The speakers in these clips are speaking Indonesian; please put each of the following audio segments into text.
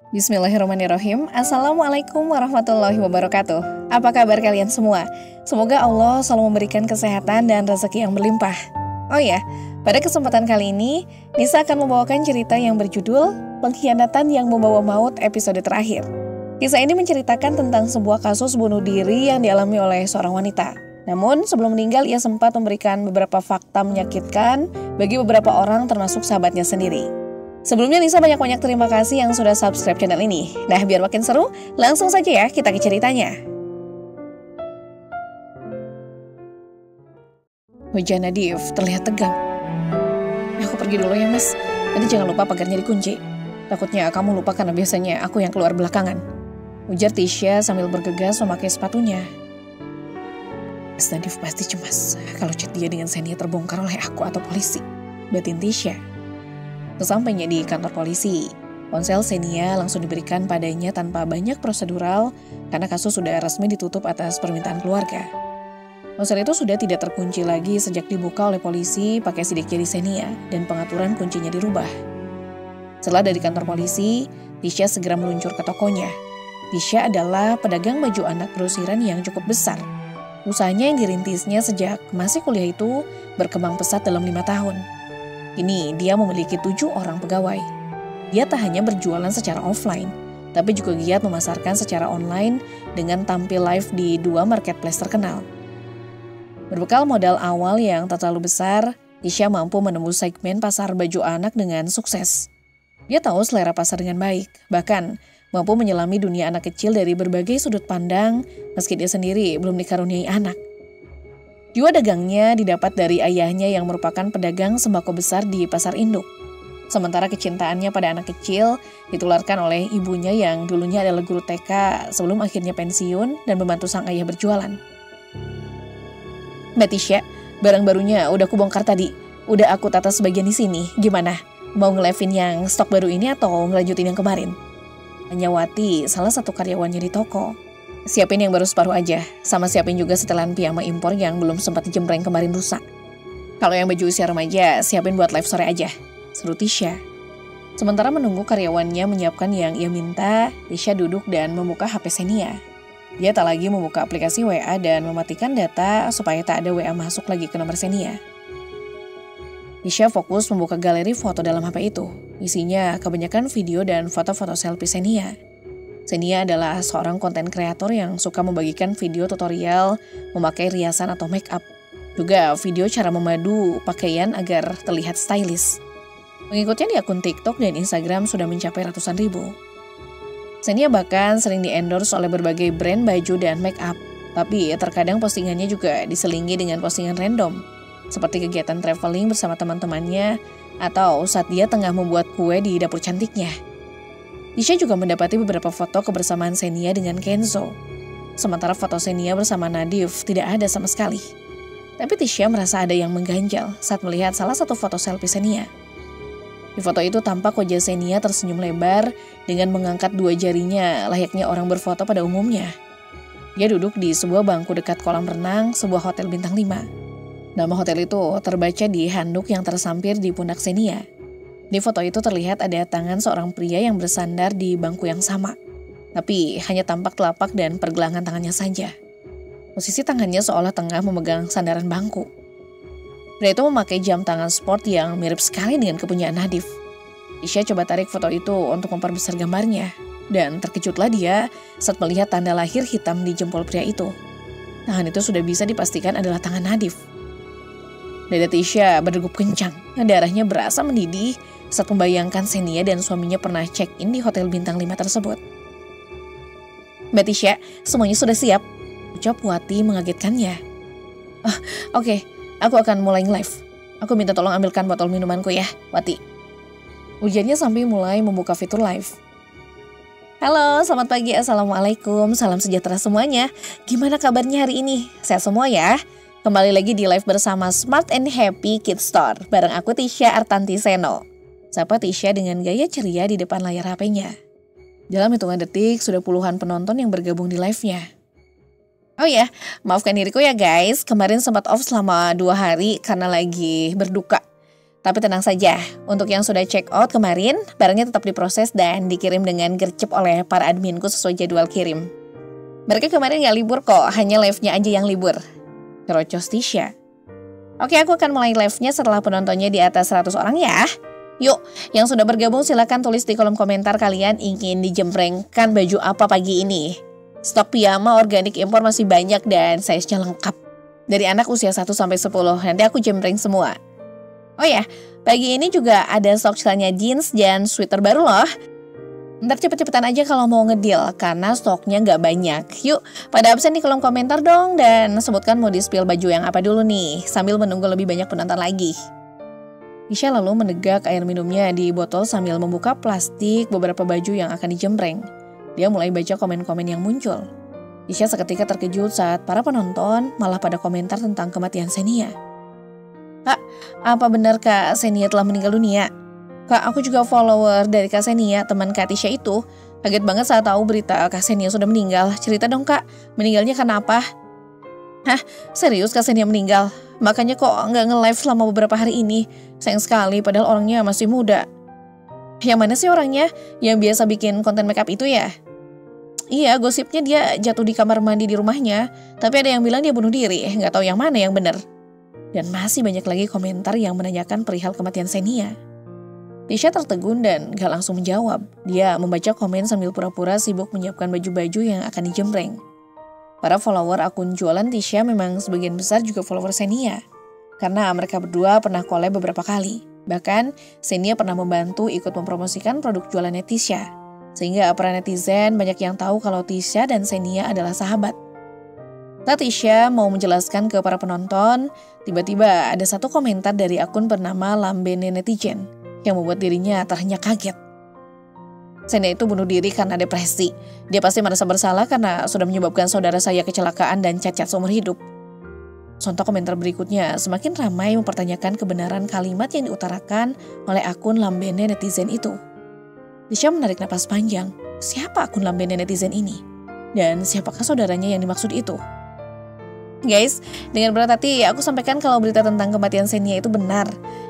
Bismillahirrahmanirrahim. Assalamualaikum warahmatullahi wabarakatuh. Apa kabar kalian semua? Semoga Allah selalu memberikan kesehatan dan rezeki yang berlimpah. Oh ya, pada kesempatan kali ini Nisa akan membawakan cerita yang berjudul Pengkhianatan yang Membawa Maut episode terakhir. Kisah ini menceritakan tentang sebuah kasus bunuh diri yang dialami oleh seorang wanita. Namun sebelum meninggal ia sempat memberikan beberapa fakta menyakitkan bagi beberapa orang termasuk sahabatnya sendiri. Sebelumnya Nisa banyak-banyak terima kasih yang sudah subscribe channel ini. Nah, biar makin seru, langsung saja ya kita ke ceritanya. Wajah Nadif terlihat tegang. Aku pergi dulu ya mas, nanti jangan lupa pagarnya dikunci. Takutnya kamu lupa karena biasanya aku yang keluar belakangan. Ujar Tisha sambil bergegas memakai sepatunya. Mas Nadif pasti cemas kalau chat dia dengan Xenia terbongkar oleh aku atau polisi, batin Tisha. Sesampainya di kantor polisi, ponsel Xenia langsung diberikan padanya tanpa banyak prosedural karena kasus sudah resmi ditutup atas permintaan keluarga. Ponsel itu sudah tidak terkunci lagi sejak dibuka oleh polisi pakai sidik jari Xenia dan pengaturan kuncinya dirubah. Setelah dari kantor polisi, Tisha segera meluncur ke tokonya. Tisha adalah pedagang baju anak grosiran yang cukup besar. Usahanya yang dirintisnya sejak masih kuliah itu berkembang pesat dalam 5 tahun. Kini dia memiliki 7 orang pegawai. Dia tak hanya berjualan secara offline, tapi juga giat memasarkan secara online dengan tampil live di 2 marketplace terkenal. Berbekal modal awal yang tak terlalu besar, Tisha mampu menembus segmen pasar baju anak dengan sukses. Dia tahu selera pasar dengan baik, bahkan mampu menyelami dunia anak kecil dari berbagai sudut pandang meski dia sendiri belum dikaruniai anak. Jiwa dagangnya didapat dari ayahnya yang merupakan pedagang sembako besar di pasar induk. Sementara kecintaannya pada anak kecil ditularkan oleh ibunya yang dulunya adalah guru TK sebelum akhirnya pensiun dan membantu sang ayah berjualan. Mbak Tisha, barang barunya udah aku bongkar tadi. Udah aku tata sebagian di sini. Gimana? Mau ngelevin yang stok baru ini atau ngelanjutin yang kemarin? Tanya Wati, salah satu karyawannya di toko. Siapin yang baru separuh aja, sama siapin juga setelan piyama impor yang belum sempat dijembreng kemarin rusak. Kalau yang baju usia remaja, siapin buat live sore aja, seru Tisha. Sementara menunggu karyawannya menyiapkan yang ia minta, Tisha duduk dan membuka HP Xenia. Dia tak lagi membuka aplikasi WA dan mematikan data supaya tak ada WA masuk lagi ke nomor Xenia. Tisha fokus membuka galeri foto dalam HP itu. Isinya kebanyakan video dan foto-foto selfie Xenia. Xenia adalah seorang konten kreator yang suka membagikan video tutorial memakai riasan atau make up. Juga video cara memadu pakaian agar terlihat stylish. Pengikutnya di akun TikTok dan Instagram sudah mencapai ratusan ribu. Xenia bahkan sering di-endorse oleh berbagai brand baju dan make up. Tapi terkadang postingannya juga diselingi dengan postingan random. Seperti kegiatan traveling bersama teman-temannya atau saat dia tengah membuat kue di dapur cantiknya. Tisha juga mendapati beberapa foto kebersamaan Xenia dengan Kenzo. Sementara foto Xenia bersama Nadif tidak ada sama sekali. Tapi Tisha merasa ada yang mengganjal saat melihat salah satu foto selfie Xenia. Di foto itu tampak wajah Xenia tersenyum lebar dengan mengangkat 2 jarinya layaknya orang berfoto pada umumnya. Dia duduk di sebuah bangku dekat kolam renang sebuah hotel bintang 5. Nama hotel itu terbaca di handuk yang tersampir di pundak Xenia. Di foto itu terlihat ada tangan seorang pria yang bersandar di bangku yang sama. Tapi hanya tampak telapak dan pergelangan tangannya saja. Posisi tangannya seolah tengah memegang sandaran bangku. Pria itu memakai jam tangan sport yang mirip sekali dengan kepunyaan Nadif. Tisha coba tarik foto itu untuk memperbesar gambarnya. Dan terkejutlah dia saat melihat tanda lahir hitam di jempol pria itu. Tangan itu sudah bisa dipastikan adalah tangan Nadif. Dada Tisha berdegup kencang. Darahnya berasa mendidih saat membayangkan Xenia dan suaminya pernah check-in di hotel bintang 5 tersebut. Mbak Tisha, semuanya sudah siap, ucap Wati mengagetkannya. Oke, aku akan mulai nge-live. Aku minta tolong ambilkan botol minumanku ya, Wati. Ujarnya sambil mulai membuka fitur live. Halo, selamat pagi, assalamualaikum, salam sejahtera semuanya. Gimana kabarnya hari ini? Sehat semua ya? Kembali lagi di live bersama Smart and Happy Kids Store, bareng aku Tisha Artanti Seno. Sapa Tisha dengan gaya ceria di depan layar HP-nya. Dalam hitungan detik, sudah puluhan penonton yang bergabung di live-nya. Oh ya, maafkan diriku ya guys, kemarin sempat off selama 2 hari karena lagi berduka. Tapi tenang saja, untuk yang sudah check out kemarin, barangnya tetap diproses dan dikirim dengan gercep oleh para adminku sesuai jadwal kirim. Mereka kemarin gak libur kok, hanya live-nya aja yang libur. Terocos Tisha. Oke, aku akan mulai live-nya setelah penontonnya di atas 100 orang ya. Yuk, yang sudah bergabung silakan tulis di kolom komentar kalian ingin dijembrengkan baju apa pagi ini. Stok piyama organik impor masih banyak dan size-nya lengkap. Dari anak usia 1 sampai 10, nanti aku jembreng semua. Oh ya, pagi ini juga ada stok celana jeans dan sweater baru loh. Ntar cepet-cepetan aja kalau mau ngedil, karena stoknya nggak banyak. Yuk, pada absen di kolom komentar dong, dan sebutkan mau di-spill baju yang apa dulu nih, sambil menunggu lebih banyak penonton lagi. Tisha lalu menegak air minumnya di botol sambil membuka plastik beberapa baju yang akan dijembreng. Dia mulai baca komen-komen yang muncul. Tisha seketika terkejut saat para penonton malah pada komentar tentang kematian Xenia. Kak, apa benar Kak Xenia telah meninggal dunia? Kak, aku juga follower dari Kak Xenia, teman Kak Tisha itu. Kaget banget saat tahu berita Kak Xenia sudah meninggal. Cerita dong Kak, meninggalnya karena apa? Hah, serius Kak Xenia meninggal? Makanya kok nggak nge-live selama beberapa hari ini. Sayang sekali, padahal orangnya masih muda. Yang mana sih orangnya? Yang biasa bikin konten makeup itu ya? Iya, gosipnya dia jatuh di kamar mandi di rumahnya. Tapi ada yang bilang dia bunuh diri, nggak tahu yang mana yang benar. Dan masih banyak lagi komentar yang menanyakan perihal kematian Xenia. Tisha tertegun dan gak langsung menjawab. Dia membaca komen sambil pura-pura sibuk menyiapkan baju-baju yang akan dijembreng. Para follower akun jualan Tisha memang sebagian besar juga follower Xenia. Karena mereka berdua pernah collab beberapa kali. Bahkan Xenia pernah membantu ikut mempromosikan produk jualannya Tisha. Sehingga para netizen banyak yang tahu kalau Tisha dan Xenia adalah sahabat. Saat Tisha mau menjelaskan ke para penonton, tiba-tiba ada satu komentar dari akun bernama Lambene Netizen yang membuat dirinya terhenyak kaget. Xenia itu bunuh diri karena depresi. Dia pasti merasa bersalah karena sudah menyebabkan saudara saya kecelakaan dan cacat seumur hidup. Sontak komentar berikutnya semakin ramai mempertanyakan kebenaran kalimat yang diutarakan oleh akun Lambene Netizen itu. Tisha menarik napas panjang. Siapa akun Lambene Netizen ini? Dan siapakah saudaranya yang dimaksud itu? Guys, dengan berat hati aku sampaikan kalau berita tentang kematian Xenia itu benar.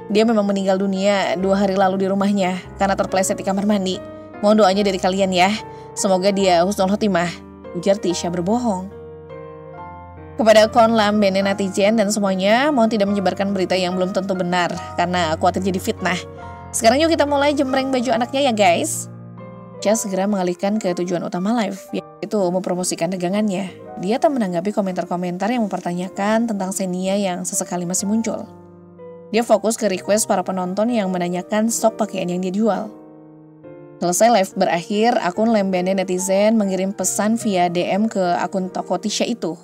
Dia memang meninggal dunia 2 hari lalu di rumahnya karena terpeleset di kamar mandi. Mohon doanya dari kalian ya. Semoga dia husnul khotimah, ujar Tisha berbohong. Kepada akun Lambene Netizen dan semuanya, mohon tidak menyebarkan berita yang belum tentu benar karena khawatir jadi fitnah. Sekarang yuk kita mulai jembreng baju anaknya ya guys. Tisha segera mengalihkan ke tujuan utama live, yaitu mempromosikan dagangannya. Dia tak menanggapi komentar-komentar yang mempertanyakan tentang Xenia yang sesekali masih muncul. Dia fokus ke request para penonton yang menanyakan stok pakaian yang dia jual. Selesai live berakhir, akun Lambene Netizen mengirim pesan via DM ke akun toko Tisha itu.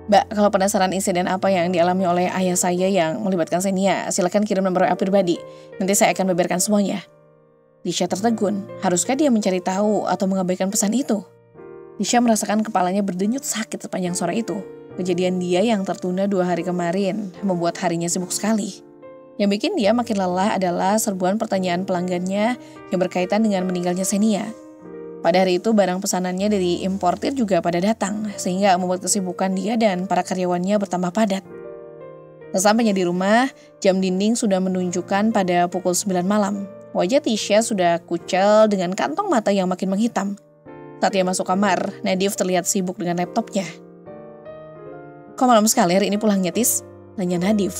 Mbak, kalau penasaran insiden apa yang dialami oleh ayah saya yang melibatkan Xenia, silakan kirim nomor WA pribadi. Nanti saya akan beberkan semuanya. Tisha tertegun. Haruskah dia mencari tahu atau mengabaikan pesan itu? Tisha merasakan kepalanya berdenyut sakit sepanjang sore itu. Kejadian dia yang tertunda 2 hari kemarin membuat harinya sibuk sekali. Yang bikin dia makin lelah adalah serbuan pertanyaan pelanggannya yang berkaitan dengan meninggalnya Xenia. Pada hari itu barang pesanannya dari importir juga pada datang, sehingga membuat kesibukan dia dan para karyawannya bertambah padat. Sesampainya di rumah, jam dinding sudah menunjukkan pada pukul 9 malam. Wajah Tisha sudah kucel dengan kantong mata yang makin menghitam. Saat dia masuk kamar, Nadif terlihat sibuk dengan laptopnya. Kok malam sekali hari ini pulangnya, Tis? Tanya Nadif.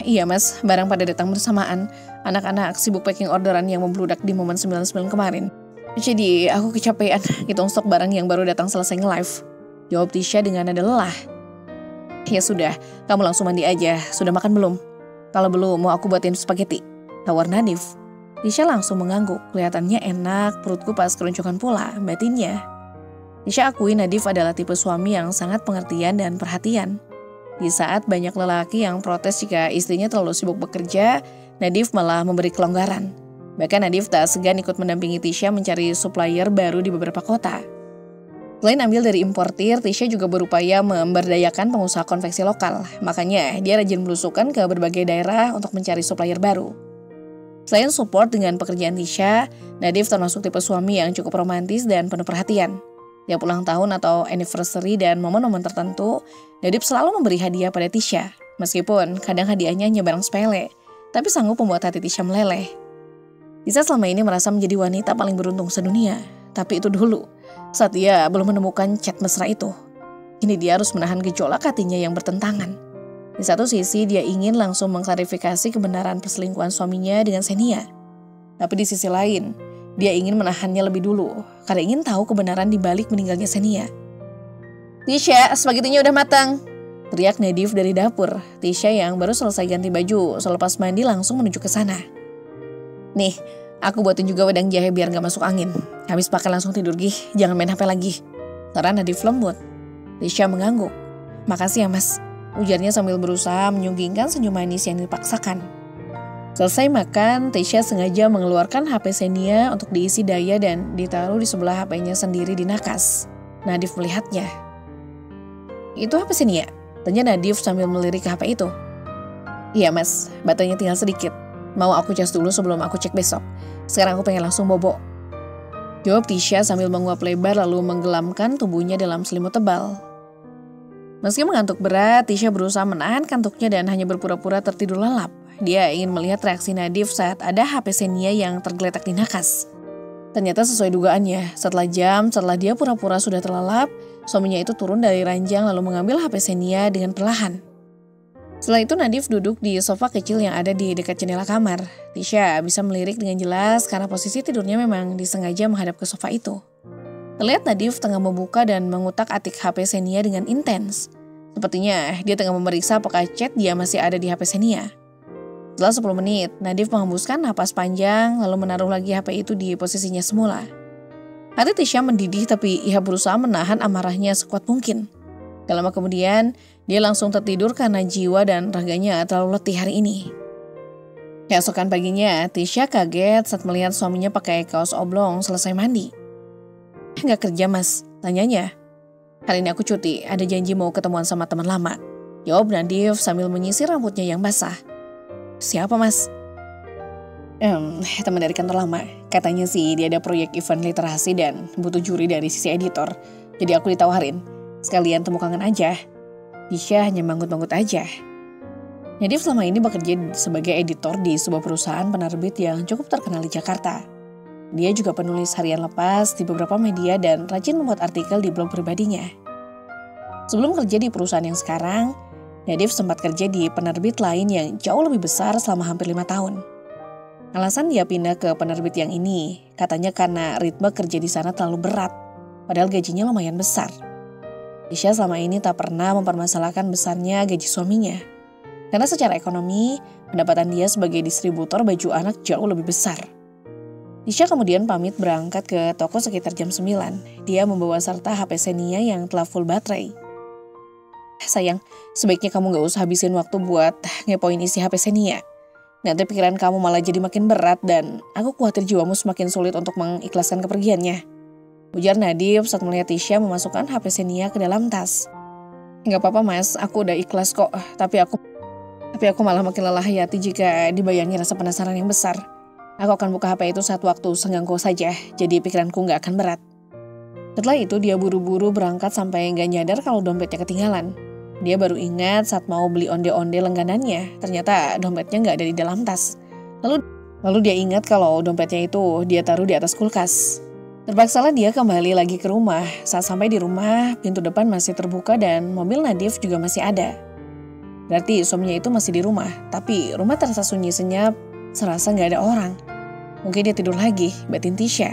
Iya mas, barang pada datang bersamaan. Anak-anak sibuk packing orderan yang membludak di momen 99 kemarin. Jadi aku kecapean hitung stok barang yang baru datang selesai nge-live. Jawab Tisha dengan nada lelah. Ya sudah, kamu langsung mandi aja. Sudah makan belum? Kalau belum, mau aku buatin spaghetti. Tawar Nadif. Tisha langsung mengangguk. Kelihatannya enak, perutku pas keruncukan pula, batinnya. Tisha akui Nadif adalah tipe suami yang sangat pengertian dan perhatian. Di saat banyak lelaki yang protes jika istrinya terlalu sibuk bekerja, Nadif malah memberi kelonggaran. Bahkan Nadif tak segan ikut mendampingi Tisha mencari supplier baru di beberapa kota. Selain ambil dari importir, Tisha juga berupaya memberdayakan pengusaha konveksi lokal. Makanya dia rajin belusukan ke berbagai daerah untuk mencari supplier baru. Selain support dengan pekerjaan Tisha, Nadif termasuk tipe suami yang cukup romantis dan penuh perhatian. Tiap ulang tahun atau anniversary dan momen-momen tertentu, Nadif selalu memberi hadiah pada Tisha. Meskipun kadang hadiahnya hanya barang sepele, tapi sanggup membuat hati Tisha meleleh. Tisha selama ini merasa menjadi wanita paling beruntung sedunia, tapi itu dulu, saat dia belum menemukan chat mesra itu. Kini dia harus menahan gejolak hatinya yang bertentangan. Di satu sisi dia ingin langsung mengklarifikasi kebenaran perselingkuhan suaminya dengan Xenia. Tapi di sisi lain, dia ingin menahannya lebih dulu, karena ingin tahu kebenaran di balik meninggalnya Xenia. "Tisha, spaghettinya udah matang," teriak Nadif dari dapur. Tisha yang baru selesai ganti baju selepas mandi langsung menuju ke sana. "Nih, aku buatin juga wedang jahe biar gak masuk angin. Habis pakai langsung tidur gih, jangan main HP lagi," saran Nadif lembut. Tisha mengangguk. "Makasih ya mas," ujarnya sambil berusaha menyunggingkan senyum manis yang dipaksakan. Selesai makan, Tisha sengaja mengeluarkan HP Xenia untuk diisi daya dan ditaruh di sebelah HP-nya sendiri di nakas. Nadif melihatnya. "Itu HP Xenia?" tanya Nadif sambil melirik ke HP itu. "Iya mas, baterainya tinggal sedikit. Mau aku cas dulu sebelum aku cek besok. Sekarang aku pengen langsung bobo," jawab Tisha sambil menguap lebar lalu menggelamkan tubuhnya dalam selimut tebal. Meski mengantuk berat, Tisha berusaha menahan kantuknya dan hanya berpura-pura tertidur lelap. Dia ingin melihat reaksi Nadif saat ada HP Xenia yang tergeletak di nakas. Ternyata sesuai dugaannya, setelah dia pura-pura sudah terlelap, suaminya itu turun dari ranjang lalu mengambil HP Xenia dengan perlahan. Setelah itu Nadif duduk di sofa kecil yang ada di dekat jendela kamar. Tisha bisa melirik dengan jelas karena posisi tidurnya memang disengaja menghadap ke sofa itu. Terlihat Nadif tengah membuka dan mengutak-atik HP Xenia dengan intens. Sepertinya dia tengah memeriksa apakah chat dia masih ada di HP Xenia. Setelah 10 menit, Nadif menghembuskan napas panjang lalu menaruh lagi HP itu di posisinya semula. Hati Tisha mendidih tapi ia berusaha menahan amarahnya sekuat mungkin. Gak lama kemudian, dia langsung tertidur karena jiwa dan raganya terlalu letih hari ini. Keesokan paginya, Tisha kaget saat melihat suaminya pakai kaos oblong selesai mandi. "Gak kerja mas?" tanyanya. "Hari ini aku cuti, ada janji mau ketemuan sama teman lama," jawab Nadif sambil menyisir rambutnya yang basah. "Siapa mas?" Teman dari kantor lama. Katanya sih dia ada proyek event literasi dan butuh juri dari sisi editor. Jadi aku ditawarin. Sekalian temu kangen aja." Tisha hanya manggut-manggut aja. Nadif selama ini bekerja sebagai editor di sebuah perusahaan penerbit yang cukup terkenal di Jakarta. Dia juga penulis harian lepas di beberapa media dan rajin membuat artikel di blog pribadinya. Sebelum kerja di perusahaan yang sekarang, Nadif sempat kerja di penerbit lain yang jauh lebih besar selama hampir 5 tahun. Alasan dia pindah ke penerbit yang ini, katanya karena ritme kerja di sana terlalu berat, padahal gajinya lumayan besar. Tisha selama ini tak pernah mempermasalahkan besarnya gaji suaminya. Karena secara ekonomi, pendapatan dia sebagai distributor baju anak jauh lebih besar. Tisha kemudian pamit berangkat ke toko sekitar jam 9. Dia membawa serta HP Xenia yang telah full baterai. "Sayang, sebaiknya kamu gak usah habisin waktu buat ngepoin isi HP Xenia. Nanti pikiran kamu malah jadi makin berat dan aku khawatir jiwamu semakin sulit untuk mengikhlaskan kepergiannya," ujar Nadif saat melihat Tisha memasukkan HP Xenia ke dalam tas. "Gak apa-apa mas, aku udah ikhlas kok, tapi aku malah makin lelah hati jika dibayangi rasa penasaran yang besar. Aku akan buka HP itu saat waktu senggangku saja, jadi pikiranku gak akan berat." Setelah itu dia buru-buru berangkat sampai gak nyadar kalau dompetnya ketinggalan. Dia baru ingat saat mau beli onde-onde langganannya, ternyata dompetnya gak ada di dalam tas. Lalu dia ingat kalau dompetnya itu dia taruh di atas kulkas. Terpaksalah dia kembali lagi ke rumah. Saat sampai di rumah, pintu depan masih terbuka dan mobil Nadif juga masih ada. Berarti suaminya itu masih di rumah, tapi rumah terasa sunyi senyap, serasa gak ada orang. Mungkin dia tidur lagi, batin Tisha.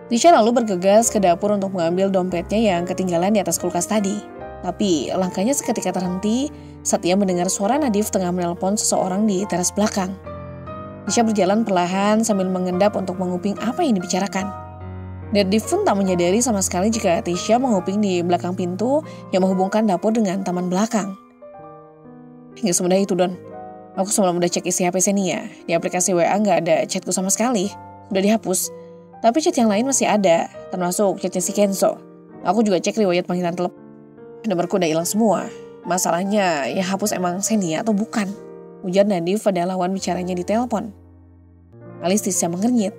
Tisha lalu bergegas ke dapur untuk mengambil dompetnya yang ketinggalan di atas kulkas tadi. Tapi langkahnya seketika terhenti saat ia mendengar suara Nadif tengah menelpon seseorang di teras belakang. Tisha berjalan perlahan sambil mengendap untuk menguping apa yang dibicarakan. Nadif pun tak menyadari sama sekali jika Tisha menguping di belakang pintu yang menghubungkan dapur dengan taman belakang. "Gak semudah itu Don. Aku semalam udah cek isi HP Xenia. Di aplikasi WA gak ada chatku sama sekali. Udah dihapus. Tapi chat yang lain masih ada, termasuk chatnya si Kenzo. Aku juga cek riwayat panggilan telepon. Nomorku udah hilang semua. Masalahnya yang hapus emang Xenia atau bukan?" ujar Nadif pada lawan bicaranya di telepon. Alis Tisha mengernyit.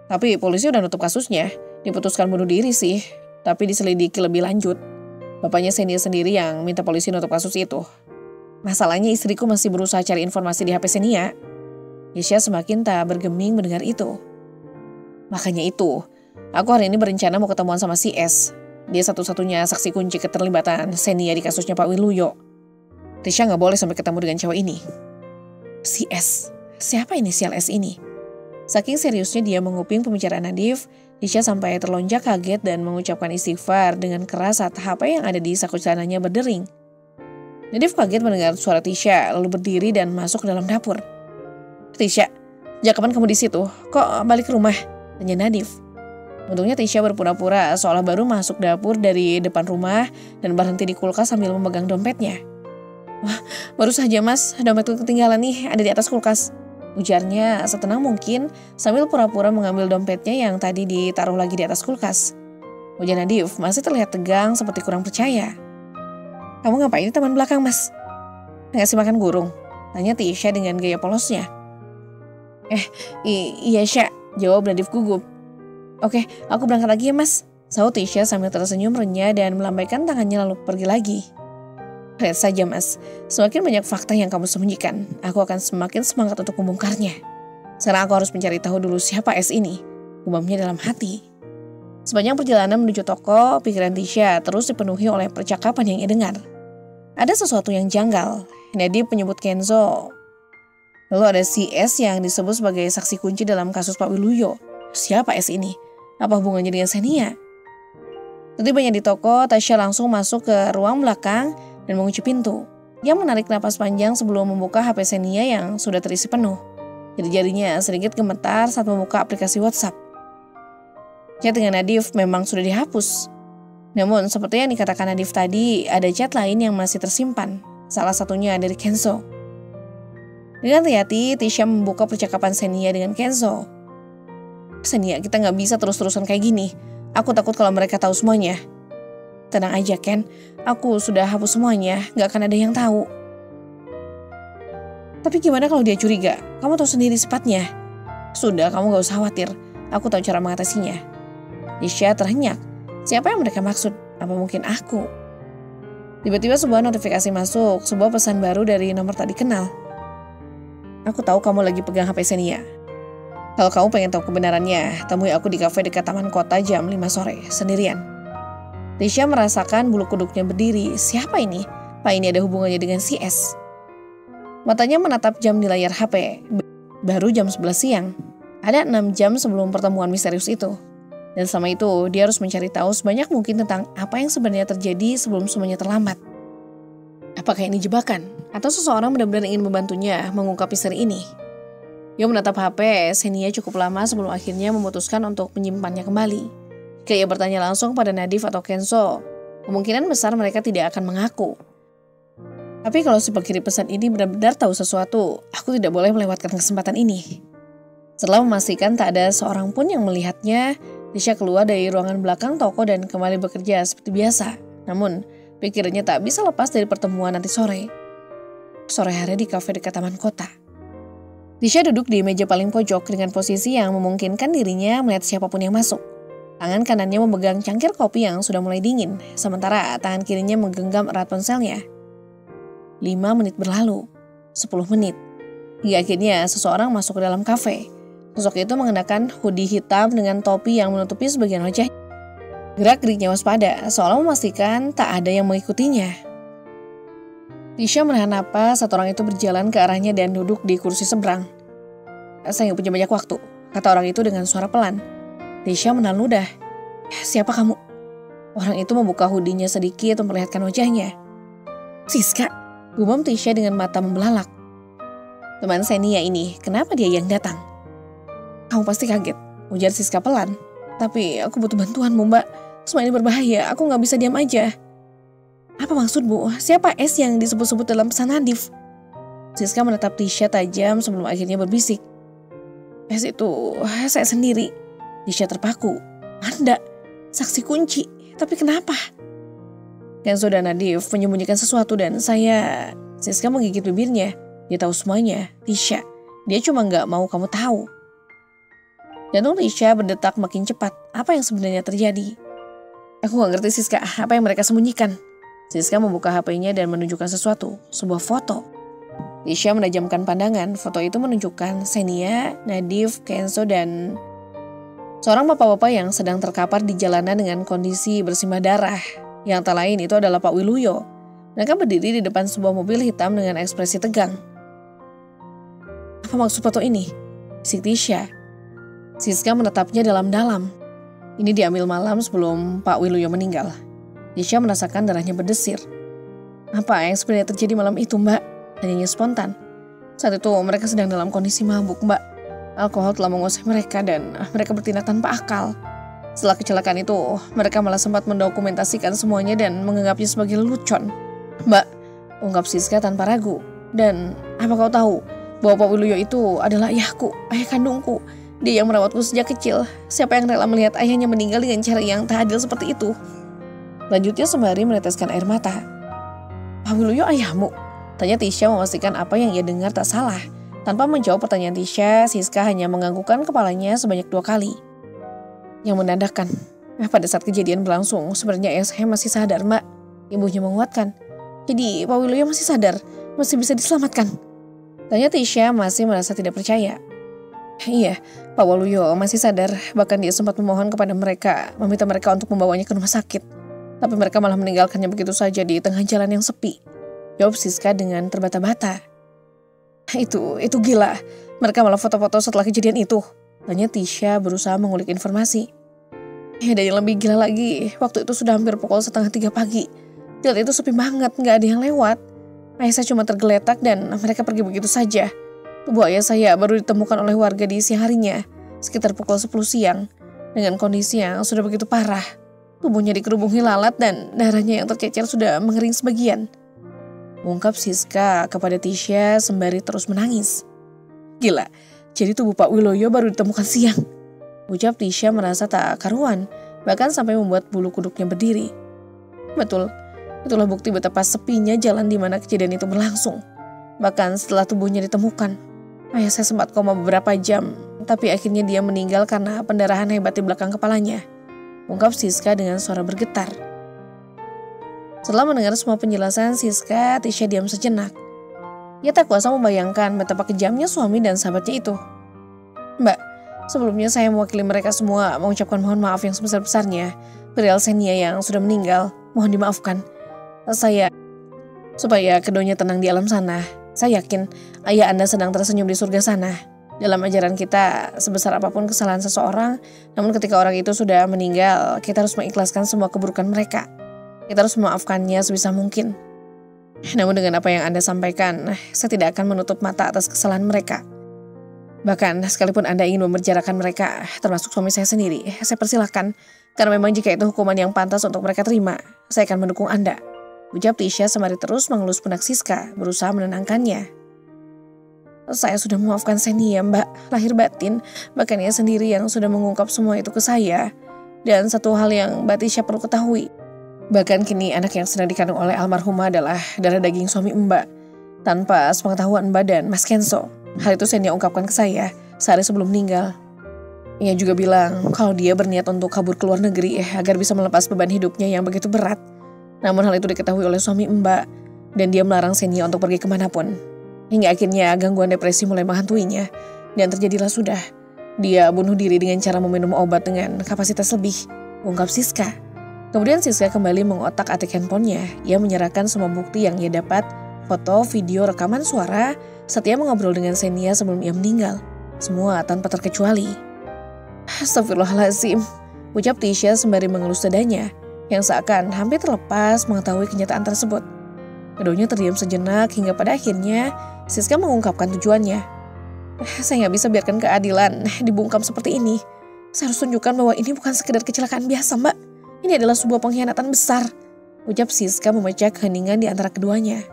"Tapi polisi udah nutup kasusnya. Diputuskan bunuh diri sih. Tapi diselidiki lebih lanjut. Bapaknya Xenia sendiri yang minta polisi nutup kasus itu." Masalahnya istriku masih berusaha cari informasi di HP Xenia. Yesha semakin tak bergeming mendengar itu. Makanya itu, aku hari ini berencana mau ketemuan sama si S. Dia satu-satunya saksi kunci keterlibatan Xenia di kasusnya Pak Wiluyo. Tisha gak boleh sampai ketemu dengan cewek ini. Si S? Siapa inisial S ini? Saking seriusnya dia menguping pembicaraan Nadif, Tisha sampai terlonjak kaget dan mengucapkan istighfar dengan keras saat HP yang ada di saku celananya berdering. Nadif kaget mendengar suara Tisha lalu berdiri dan masuk ke dalam dapur. Tisha, sejak kapan kamu di situ? Kok balik ke rumah? Tanya Nadif. Untungnya Tisha berpura-pura seolah baru masuk dapur dari depan rumah dan berhenti di kulkas sambil memegang dompetnya. Wah, baru saja mas, dompetku ketinggalan nih, ada di atas kulkas. Ujarnya setenang mungkin sambil pura-pura mengambil dompetnya yang tadi ditaruh lagi di atas kulkas. Ujar Nadif masih terlihat tegang seperti kurang percaya. Kamu ngapain di taman belakang mas? Ngasih makan burung? Tanya Tisha dengan gaya polosnya. Iya Sya, jawab Nadif gugup. Oke, aku berangkat lagi ya mas, sahut Tisha sambil tersenyum renyah dan melambaikan tangannya lalu pergi lagi. Lihat saja mas, semakin banyak fakta yang kamu sembunyikan, aku akan semakin semangat untuk membongkarnya. Sekarang aku harus mencari tahu dulu siapa S ini, gumamnya dalam hati. Sepanjang perjalanan menuju toko, pikiran Tisha terus dipenuhi oleh percakapan yang ia dengar. Ada sesuatu yang janggal, Nadif menyebut Kenzo. Lalu ada si S yang disebut sebagai saksi kunci dalam kasus Pak Wiluyo. Siapa S ini? Apa hubungannya dengan Xenia? Setibanya di toko, Tasya langsung masuk ke ruang belakang dan mengunci pintu. Dia menarik napas panjang sebelum membuka HP Xenia yang sudah terisi penuh. Jari-jarinya sedikit gemetar saat membuka aplikasi WhatsApp. Chat dengan Nadif memang sudah dihapus. Namun seperti yang dikatakan Nadif tadi, ada chat lain yang masih tersimpan. Salah satunya dari Kenzo. Dengan hati-hati, Tisha membuka percakapan Xenia dengan Kenzo. Xenia, kita gak bisa terus-terusan kayak gini. Aku takut kalau mereka tahu semuanya. Tenang aja Ken, aku sudah hapus semuanya, gak akan ada yang tahu. Tapi gimana kalau dia curiga? Kamu tahu sendiri sifatnya. Sudah, kamu gak usah khawatir. Aku tahu cara mengatasinya. Tisha terhenyak. Siapa yang mereka maksud? Apa mungkin aku? Tiba-tiba sebuah notifikasi masuk, sebuah pesan baru dari nomor tak dikenal. Aku tahu kamu lagi pegang HP Xenia. Kalau kamu pengen tahu kebenarannya, temui aku di kafe dekat Taman Kota jam 5 sore, sendirian. Tisha merasakan bulu kuduknya berdiri. Siapa ini? Apa ini ada hubungannya dengan si S? Matanya menatap jam di layar HP. Baru jam 11 siang. Ada 6 jam sebelum pertemuan misterius itu. Dan selama itu, dia harus mencari tahu sebanyak mungkin tentang apa yang sebenarnya terjadi sebelum semuanya terlambat. Apakah ini jebakan? Atau seseorang benar-benar ingin membantunya mengungkap misteri ini? Dia menatap HP Xenia cukup lama sebelum akhirnya memutuskan untuk menyimpannya kembali. Jika ia bertanya langsung pada Nadif atau Kenzo, kemungkinan besar mereka tidak akan mengaku. Tapi kalau si pengirim pesan ini benar-benar tahu sesuatu, aku tidak boleh melewatkan kesempatan ini. Setelah memastikan tak ada seorang pun yang melihatnya, Tisha keluar dari ruangan belakang toko dan kembali bekerja seperti biasa. Namun, pikirannya tak bisa lepas dari pertemuan nanti sore. Sore hari di kafe dekat Taman Kota. Tisha duduk di meja paling pojok dengan posisi yang memungkinkan dirinya melihat siapapun yang masuk. Tangan kanannya memegang cangkir kopi yang sudah mulai dingin, sementara tangan kirinya menggenggam erat ponselnya. 5 menit berlalu, 10 menit. Hingga akhirnya seseorang masuk ke dalam kafe. Sosok itu mengenakan hoodie hitam dengan topi yang menutupi sebagian wajah. Gerak-geriknya waspada, seolah memastikan tak ada yang mengikutinya. Tisha menahan napas saat orang itu berjalan ke arahnya dan duduk di kursi seberang. Saya gak punya banyak waktu, kata orang itu dengan suara pelan. Tisha menahan ludah. Siapa kamu? Orang itu membuka hoodie-nya sedikit memperlihatkan wajahnya. Siska, gumam Tisha dengan mata membelalak. Teman Xenia ini, kenapa dia yang datang? Kamu pasti kaget, ujar Siska pelan. Tapi aku butuh bantuanmu mbak, semua ini berbahaya, aku gak bisa diam aja. Apa maksudmu? Siapa S yang disebut-sebut dalam pesan Nadif? Siska menatap Tisha tajam sebelum akhirnya berbisik. S itu saya sendiri. Tisha terpaku. Anda, saksi kunci. Tapi kenapa? Kenzo dan Nadif menyembunyikan sesuatu dan saya... Siska menggigit bibirnya. Dia tahu semuanya. Tisha, dia cuma gak mau kamu tahu. Jantung Tisha berdetak makin cepat. Apa yang sebenarnya terjadi? Aku gak ngerti Siska, apa yang mereka sembunyikan? Siska membuka HP-nya dan menunjukkan sesuatu, sebuah foto. Tisha menajamkan pandangan. Foto itu menunjukkan Xenia, Nadif, Kenzo, dan seorang bapak-bapak yang sedang terkapar di jalanan dengan kondisi bersimbah darah. Yang tak lain itu adalah Pak Wiluyo. Mereka berdiri di depan sebuah mobil hitam dengan ekspresi tegang. Apa maksud foto ini? Bisik Tisha. Siska menatapnya dalam-dalam. Ini diambil malam sebelum Pak Wiluyo meninggal. Tisha merasakan darahnya berdesir. Apa yang sebenarnya terjadi malam itu, Mbak? Tanyanya spontan. Saat itu mereka sedang dalam kondisi mabuk, Mbak. Alkohol telah menguasai mereka dan mereka bertindak tanpa akal. Setelah kecelakaan itu, mereka malah sempat mendokumentasikan semuanya dan menganggapnya sebagai lelucon. Mbak, ungkap Siska tanpa ragu. Dan apa kau tahu bahwa Pak Wiluyo itu adalah ayahku, ayah kandungku. Dia yang merawatku sejak kecil. Siapa yang rela melihat ayahnya meninggal dengan cara yang tak adil seperti itu? Lanjutnya sembari meneteskan air mata. Pak Wiluyo ayahmu? Tanya Tisha memastikan apa yang ia dengar tak salah. Tanpa menjawab pertanyaan Tisha, Siska hanya menganggukkan kepalanya sebanyak 2 kali. Yang menandakan, pada saat kejadian berlangsung, sebenarnya ayah saya masih sadar, Mbak. Ibunya menguatkan. Jadi Pak Wiluyo masih sadar, masih bisa diselamatkan. Tanya Tisha masih merasa tidak percaya. Iya, Pak Wiluyo masih sadar, bahkan dia sempat memohon kepada mereka, meminta mereka untuk membawanya ke rumah sakit. Tapi mereka malah meninggalkannya begitu saja di tengah jalan yang sepi. Jawab Siska dengan terbata-bata. Itu gila. Mereka malah foto-foto setelah kejadian itu. Tanya Tisha berusaha mengulik informasi. Dan yang lebih gila lagi, waktu itu sudah hampir pukul 2:30 pagi. Jalan itu sepi banget, gak ada yang lewat. Ayah saya cuma tergeletak dan mereka pergi begitu saja. Tubuh ayah saya baru ditemukan oleh warga di siang harinya, sekitar pukul 10 siang, dengan kondisi yang sudah begitu parah. Tubuhnya dikerubungi lalat dan darahnya yang tercecer sudah mengering sebagian. Ungkap Siska kepada Tisha sembari terus menangis. Gila, jadi tubuh Pak Wiluyo baru ditemukan siang. Ucap Tisha merasa tak karuan, bahkan sampai membuat bulu kuduknya berdiri. Betul, itulah bukti betapa sepinya jalan di mana kejadian itu berlangsung. Bahkan setelah tubuhnya ditemukan, ayah saya sempat koma beberapa jam, tapi akhirnya dia meninggal karena pendarahan hebat di belakang kepalanya. Ungkap Siska dengan suara bergetar. Setelah mendengar semua penjelasan Siska, Tisha diam sejenak. Ia tak kuasa membayangkan betapa kejamnya suami dan sahabatnya itu. Mbak, sebelumnya saya mewakili mereka semua mengucapkan mohon maaf yang sebesar-besarnya. Perihal Xenia yang sudah meninggal, mohon dimaafkan. Supaya keduanya tenang di alam sana. Saya yakin ayah Anda sedang tersenyum di surga sana. Dalam ajaran kita, sebesar apapun kesalahan seseorang, namun ketika orang itu sudah meninggal, kita harus mengikhlaskan semua keburukan mereka. Kita harus memaafkannya sebisa mungkin. Namun dengan apa yang Anda sampaikan, saya tidak akan menutup mata atas kesalahan mereka. Bahkan sekalipun Anda ingin memenjarakan mereka, termasuk suami saya sendiri, saya persilahkan. Karena memang jika itu hukuman yang pantas untuk mereka terima, saya akan mendukung Anda. Ucap Tisha sembari terus mengelus pundak Siska, berusaha menenangkannya. Saya sudah memaafkan Xenia, Mbak, lahir batin. Bahkan ia sendiri yang sudah mengungkap semua itu ke saya. Dan satu hal yang Mbak Tisha perlu ketahui. Bahkan kini anak yang sedang dikandung oleh almarhumah adalah darah daging suami Mbak. Tanpa sepengetahuan Mbak dan Mas Kenzo. Hal itu Xenia ungkapkan ke saya sehari sebelum meninggal. Ia juga bilang kalau dia berniat untuk kabur ke luar negeri agar bisa melepas beban hidupnya yang begitu berat. Namun hal itu diketahui oleh suami Mbak. Dan dia melarang Xenia untuk pergi kemanapun. Hingga akhirnya gangguan depresi mulai menghantuinya. Dan terjadilah sudah. Dia bunuh diri dengan cara meminum obat dengan kapasitas lebih. Ungkap Siska. Kemudian Siska kembali mengotak-atik handphonenya. Ia menyerahkan semua bukti yang ia dapat. Foto, video, rekaman suara. Saat ia mengobrol dengan Xenia sebelum ia meninggal. Semua tanpa terkecuali. Astagfirullahaladzim. Ucap Tisha sembari mengelus dadanya. Yang seakan hampir terlepas mengetahui kenyataan tersebut. Keduanya terdiam sejenak hingga pada akhirnya Siska mengungkapkan tujuannya. Saya nggak bisa biarkan keadilan dibungkam seperti ini. Saya harus tunjukkan bahwa ini bukan sekedar kecelakaan biasa, Mbak. Ini adalah sebuah pengkhianatan besar. Ucap Siska memecah keheningan di antara keduanya.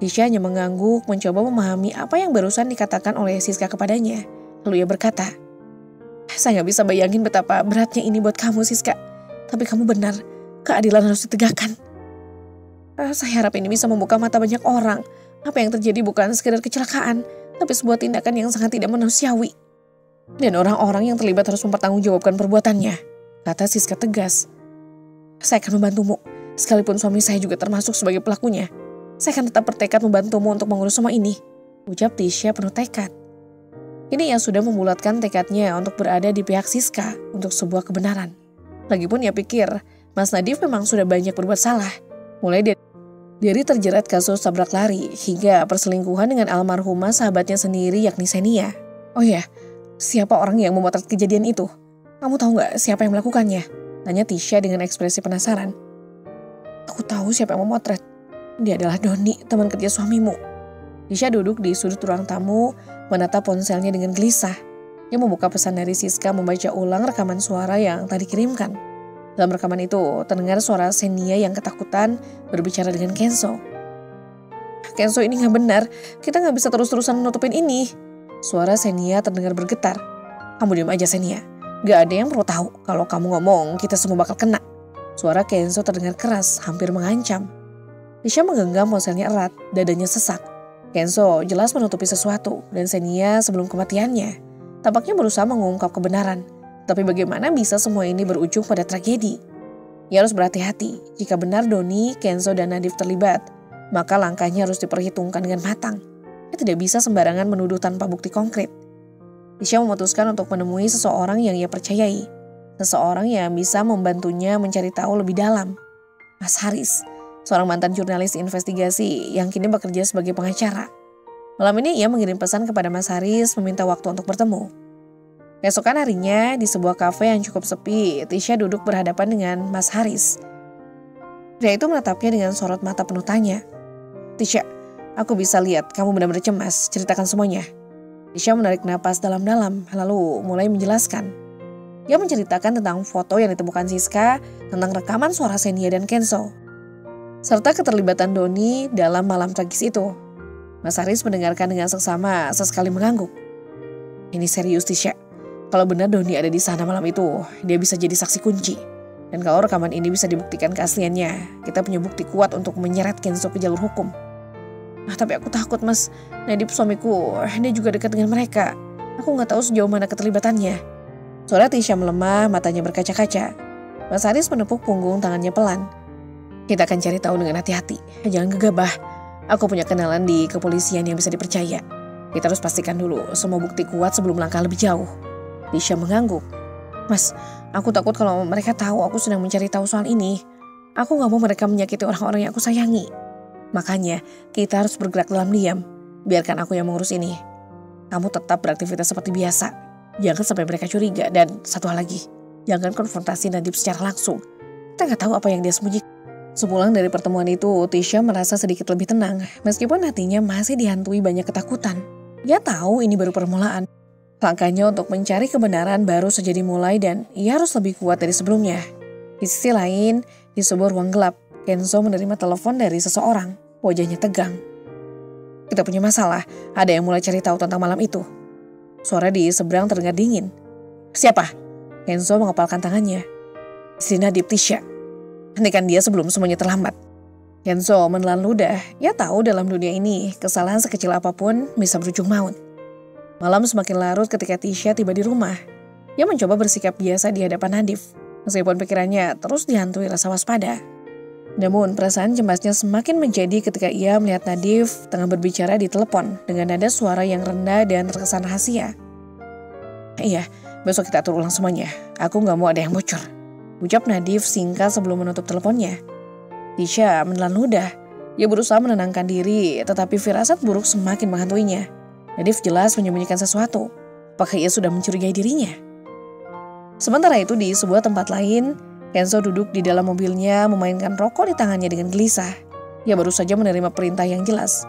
Tisha hanya mengangguk mencoba memahami apa yang barusan dikatakan oleh Siska kepadanya. Lalu ia berkata, saya nggak bisa bayangin betapa beratnya ini buat kamu, Siska. Tapi kamu benar, keadilan harus ditegakkan. Saya harap ini bisa membuka mata banyak orang. Apa yang terjadi bukan sekedar kecelakaan, tapi sebuah tindakan yang sangat tidak manusiawi. Dan orang-orang yang terlibat harus mempertanggungjawabkan perbuatannya, kata Siska tegas. Saya akan membantumu. Sekalipun suami saya juga termasuk sebagai pelakunya, saya akan tetap bertekad membantumu untuk mengurus semua ini, ucap Tisha penuh tekad. Ini ia sudah membulatkan tekadnya untuk berada di pihak Siska untuk sebuah kebenaran. Lagipun ia pikir, Mas Nadif memang sudah banyak berbuat salah. Mulai dari terjerat kasus tabrak lari hingga perselingkuhan dengan almarhumah sahabatnya sendiri yakni Senia. Oh ya, siapa orang yang memotret kejadian itu? Kamu tahu nggak siapa yang melakukannya? Tanya Tisha dengan ekspresi penasaran. Aku tahu siapa yang memotret. Dia adalah Doni, teman kerja suamimu. Tisha duduk di sudut ruang tamu, menatap ponselnya dengan gelisah. Dia membuka pesan dari Siska membaca ulang rekaman suara yang tadi kirimkan. Dalam rekaman itu, terdengar suara Senia yang ketakutan berbicara dengan Kenzo. Kenzo, ini nggak benar. Kita nggak bisa terus-terusan menutupin ini. Suara Senia terdengar bergetar. Kamu diam aja, Senia. Gak ada yang perlu tahu kalau kamu ngomong kita semua bakal kena. Suara Kenzo terdengar keras, hampir mengancam. Tisha menggenggam ponselnya erat, dadanya sesak. Kenzo jelas menutupi sesuatu, dan Senia sebelum kematiannya tampaknya berusaha mengungkap kebenaran. Tapi bagaimana bisa semua ini berujung pada tragedi? Ia harus berhati-hati. Jika benar Doni, Kenzo, dan Nadif terlibat, maka langkahnya harus diperhitungkan dengan matang. Ia tidak bisa sembarangan menuduh tanpa bukti konkret. Tisha memutuskan untuk menemui seseorang yang ia percayai. Seseorang yang bisa membantunya mencari tahu lebih dalam. Mas Haris, seorang mantan jurnalis investigasi yang kini bekerja sebagai pengacara. Malam ini ia mengirim pesan kepada Mas Haris meminta waktu untuk bertemu. Keesokan harinya di sebuah kafe yang cukup sepi, Tisha duduk berhadapan dengan Mas Haris. Pria itu menatapnya dengan sorot mata penuh tanya. Tisha, aku bisa lihat kamu benar-benar cemas, ceritakan semuanya. Tisha menarik napas dalam-dalam lalu mulai menjelaskan. Ia menceritakan tentang foto yang ditemukan Siska, tentang rekaman suara Senia dan Kenzo, serta keterlibatan Doni dalam malam tragis itu. Mas Haris mendengarkan dengan seksama, sesekali mengangguk. Ini serius, Tisha. Kalau benar Doni ada di sana malam itu, dia bisa jadi saksi kunci. Dan kalau rekaman ini bisa dibuktikan keasliannya, kita punya bukti kuat untuk menyeret Kenzo ke jalur hukum. Nah, tapi aku takut, Mas. Nadif suamiku, dia juga dekat dengan mereka. Aku nggak tahu sejauh mana keterlibatannya. Suara Tisha melemah, matanya berkaca-kaca. Mas Haris menepuk punggung tangannya pelan. Kita akan cari tahu dengan hati-hati. Jangan gegabah. Aku punya kenalan di kepolisian yang bisa dipercaya. Kita harus pastikan dulu semua bukti kuat sebelum langkah lebih jauh. Tisha mengangguk. Mas, aku takut kalau mereka tahu aku sedang mencari tahu soal ini. Aku gak mau mereka menyakiti orang-orang yang aku sayangi. Makanya kita harus bergerak dalam diam. Biarkan aku yang mengurus ini. Kamu tetap beraktivitas seperti biasa. Jangan sampai mereka curiga. Dan satu hal lagi, jangan konfrontasi Nadif secara langsung. Kita gak tahu apa yang dia sembunyikan. Sepulang dari pertemuan itu, Tisha merasa sedikit lebih tenang. Meskipun hatinya masih dihantui banyak ketakutan. Ia tahu ini baru permulaan. Langkahnya untuk mencari kebenaran baru saja dimulai dan ia harus lebih kuat dari sebelumnya. Di sisi lain, di sebuah ruang gelap, Kenzo menerima telepon dari seseorang. Wajahnya tegang. Kita punya masalah, ada yang mulai cari tahu tentang malam itu. Suara di seberang terdengar dingin. Siapa? Kenzo mengepalkan tangannya. Istri Nadif, Tisha. Hentikan dia sebelum semuanya terlambat. Kenzo menelan ludah. Ia tahu dalam dunia ini, kesalahan sekecil apapun bisa berujung maut. Malam semakin larut ketika Tisha tiba di rumah. Ia mencoba bersikap biasa di hadapan Nadif, meskipun pikirannya terus dihantui rasa waspada. Namun perasaan cemasnya semakin menjadi ketika ia melihat Nadif tengah berbicara di telepon dengan nada suara yang rendah dan terkesan rahasia. Iya, besok kita atur ulang semuanya. Aku gak mau ada yang bocor. Ucap Nadif singkat sebelum menutup teleponnya. Tisha menelan ludah. Ia berusaha menenangkan diri, tetapi firasat buruk semakin menghantuinya. Nadif jelas menyembunyikan sesuatu. Apakah ia sudah mencurigai dirinya? Sementara itu di sebuah tempat lain, Kenzo duduk di dalam mobilnya memainkan rokok di tangannya dengan gelisah. Ia baru saja menerima perintah yang jelas.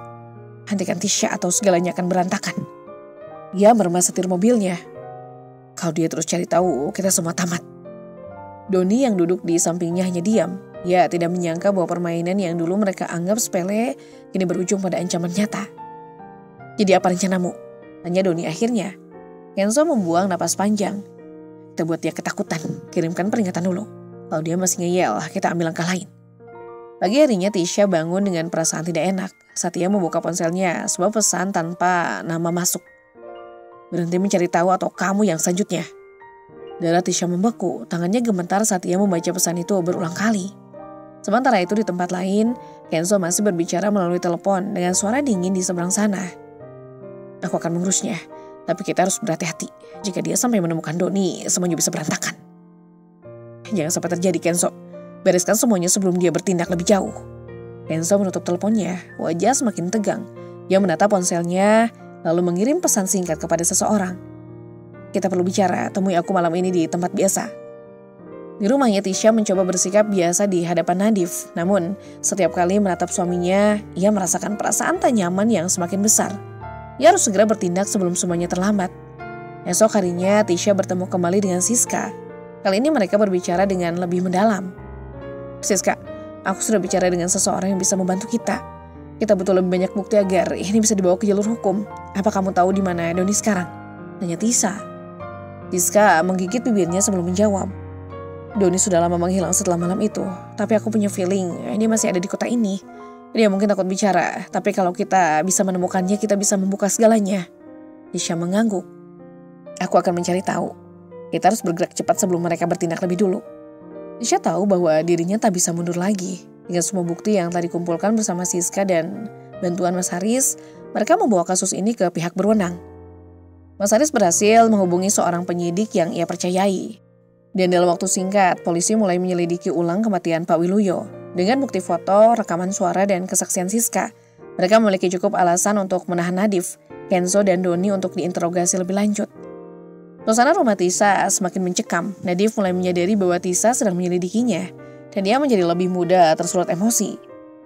Hentikan Tisha atau segalanya akan berantakan. Ia meremas setir mobilnya. Kalau dia terus cari tahu, kita semua tamat. Doni yang duduk di sampingnya hanya diam. Ia tidak menyangka bahwa permainan yang dulu mereka anggap sepele kini berujung pada ancaman nyata. Jadi apa rencanamu? Tanya Doni akhirnya. Kenzo membuang napas panjang. Kita buat dia ketakutan, kirimkan peringatan dulu. Kalau dia masih ngeyel, kita ambil langkah lain. Pagi harinya Tisha bangun dengan perasaan tidak enak saat ia membuka ponselnya sebuah pesan tanpa nama masuk. Berhenti mencari tahu atau kamu yang selanjutnya. Darah Tisha membeku, tangannya gemetar saat ia membaca pesan itu berulang kali. Sementara itu di tempat lain, Kenzo masih berbicara melalui telepon dengan suara dingin di seberang sana. Aku akan mengurusnya, tapi kita harus berhati-hati. Jika dia sampai menemukan Doni, semuanya bisa berantakan. Jangan sampai terjadi, Kenzo. Bereskan semuanya sebelum dia bertindak lebih jauh. Kenzo menutup teleponnya, wajah semakin tegang. Dia menatap ponselnya, lalu mengirim pesan singkat kepada seseorang. Kita perlu bicara, temui aku malam ini di tempat biasa. Di rumahnya, Tisha mencoba bersikap biasa di hadapan Nadif. Namun, setiap kali menatap suaminya, ia merasakan perasaan tak nyaman yang semakin besar. Ia harus segera bertindak sebelum semuanya terlambat. Esok harinya, Tisha bertemu kembali dengan Siska. Kali ini mereka berbicara dengan lebih mendalam. Siska, aku sudah bicara dengan seseorang yang bisa membantu kita. Kita butuh lebih banyak bukti agar ini bisa dibawa ke jalur hukum. Apa kamu tahu di mana Doni sekarang? Tanya Tisa. Siska menggigit bibirnya sebelum menjawab. Doni sudah lama menghilang setelah malam itu. Tapi aku punya feeling dia masih ada di kota ini. Dia mungkin takut bicara. Tapi kalau kita bisa menemukannya, kita bisa membuka segalanya. Tisha mengangguk. Aku akan mencari tahu. Kita harus bergerak cepat sebelum mereka bertindak lebih dulu. Tisha tahu bahwa dirinya tak bisa mundur lagi. Dengan semua bukti yang telah dikumpulkan bersama Siska dan bantuan Mas Haris, mereka membawa kasus ini ke pihak berwenang. Mas Haris berhasil menghubungi seorang penyidik yang ia percayai. Dan dalam waktu singkat, polisi mulai menyelidiki ulang kematian Pak Wiluyo. Dengan bukti foto, rekaman suara, dan kesaksian Siska, mereka memiliki cukup alasan untuk menahan Nadif, Kenzo, dan Doni untuk diinterogasi lebih lanjut. Suasana rumah Tisa semakin mencekam. Nadif mulai menyadari bahwa Tisa sedang menyelidikinya, dan dia menjadi lebih mudah tersulut emosi.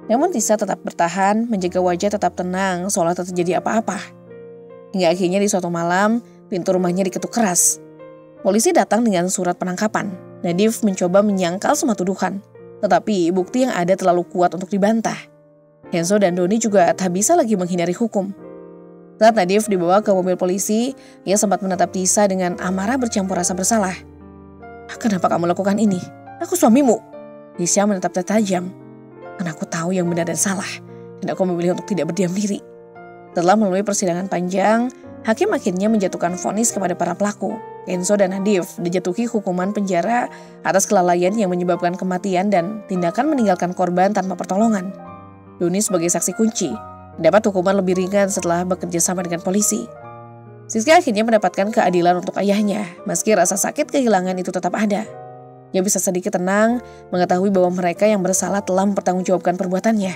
Namun Tisa tetap bertahan, menjaga wajah tetap tenang, seolah tak terjadi apa-apa. Hingga akhirnya di suatu malam, pintu rumahnya diketuk keras. Polisi datang dengan surat penangkapan. Nadif mencoba menyangkal semua tuduhan, tetapi bukti yang ada terlalu kuat untuk dibantah. Kenzo dan Doni juga tak bisa lagi menghindari hukum. Saat Nadif dibawa ke mobil polisi, ia sempat menatap Tisa dengan amarah bercampur rasa bersalah. Kenapa kamu lakukan ini? Aku suamimu. Tisa menatap tajam. Karena aku tahu yang benar dan salah, dan aku memilih untuk tidak berdiam diri. Setelah melalui persidangan panjang, hakim akhirnya menjatuhkan vonis kepada para pelaku. Kenzo dan Nadif dijatuhi hukuman penjara atas kelalaian yang menyebabkan kematian dan tindakan meninggalkan korban tanpa pertolongan. Doni sebagai saksi kunci dapat hukuman lebih ringan setelah bekerja sama dengan polisi. Siska akhirnya mendapatkan keadilan untuk ayahnya, meski rasa sakit kehilangan itu tetap ada. Dia bisa sedikit tenang mengetahui bahwa mereka yang bersalah telah mempertanggungjawabkan perbuatannya.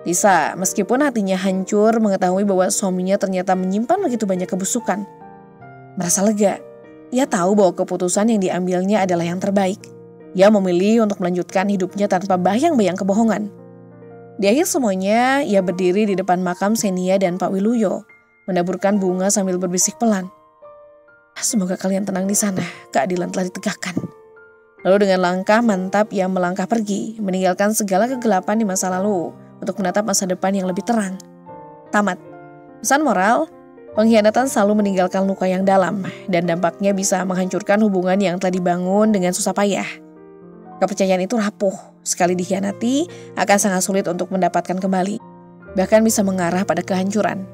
Tisa, meskipun hatinya hancur mengetahui bahwa suaminya ternyata menyimpan begitu banyak kebusukan, merasa lega. Ia tahu bahwa keputusan yang diambilnya adalah yang terbaik. Ia memilih untuk melanjutkan hidupnya tanpa bayang-bayang kebohongan. Di akhir semuanya, ia berdiri di depan makam Senia dan Pak Wiluyo, menaburkan bunga sambil berbisik pelan. Semoga kalian tenang di sana, keadilan telah ditegakkan. Lalu dengan langkah mantap ia melangkah pergi, meninggalkan segala kegelapan di masa lalu untuk menatap masa depan yang lebih terang. Tamat. Pesan moral, pengkhianatan selalu meninggalkan luka yang dalam dan dampaknya bisa menghancurkan hubungan yang telah dibangun dengan susah payah. Kepercayaan itu rapuh, sekali dikhianati akan sangat sulit untuk mendapatkan kembali. Bahkan bisa mengarah pada kehancuran.